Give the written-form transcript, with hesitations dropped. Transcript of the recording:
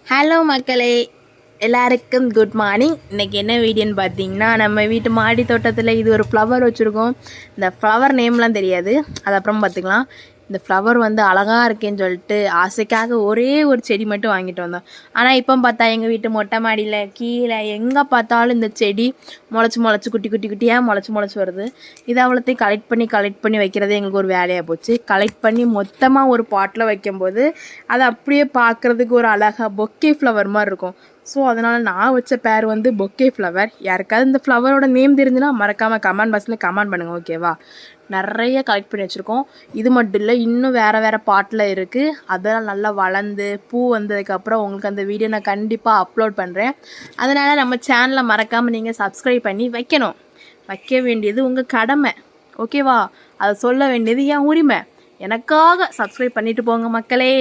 Hello மக்களே, எல்லாருக்கும் good morning. இன்றைக்கி என்ன வீடியோன்னு பார்த்தீங்கன்னா, நம்ம வீட்டு மாடி தோட்டத்தில் இது ஒரு ஃப்ளவர் வச்சுருக்கோம். இந்த ஃப்ளவர் நேம்லாம் தெரியாது, அது அப்புறம் பார்த்துக்கலாம். இந்த ஃப்ளவர் வந்து அழகாக இருக்கேன்னு சொல்லிட்டு ஆசைக்காக ஒரே ஒரு செடி மட்டும் வாங்கிட்டு வந்தோம். ஆனால் இப்போ பார்த்தா எங்கள் வீட்டு மொட்டை மாடியில் கீழே எங்கே பார்த்தாலும் இந்த செடி முளைச்சி குட்டியாக முளைச்சி வருது. இதை அவ்வளோத்தையும் கலெக்ட் பண்ணி வைக்கிறதே எங்களுக்கு ஒரு வேலையாக போச்சு. கலெக்ட் பண்ணி மொத்தமாக ஒரு பாட்டில் வைக்கும்போது அது அப்படியே பார்க்குறதுக்கு ஒரு அழகாக பொக்கே ஃப்ளவர் மாதிரி இருக்கும். ஸோ அதனால் நான் வச்ச பேர் வந்து பொக்கே ஃப்ளவர். யாருக்காவது இந்த ஃப்ளவரோட நேம் தெரிஞ்சுன்னா மறக்காமல் கமெண்ட் பாக்ஸில் கமெண்ட் பண்ணுங்கள், ஓகேவா? நிறைய கலெக்ட் பண்ணி வச்சுருக்கோம். இது மட்டும் இல்லை, இன்னும் வேறு பாட்டில் இருக்குது. அதெல்லாம் நல்லா வளர்ந்து பூ வந்ததுக்கப்புறம் உங்களுக்கு அந்த வீடியோ நான் கண்டிப்பாக அப்லோட் பண்ணுறேன். அதனால் நம்ம சேனலை மறக்காமல் நீங்கள் சப்ஸ்கிரைப் பண்ணி வைக்கணும். வைக்க வேண்டியது உங்கள் கடமை, ஓகேவா? அதை சொல்ல வேண்டியது என் உரிமை. எனக்காக சப்ஸ்கிரைப் பண்ணிட்டு போங்க மக்களே.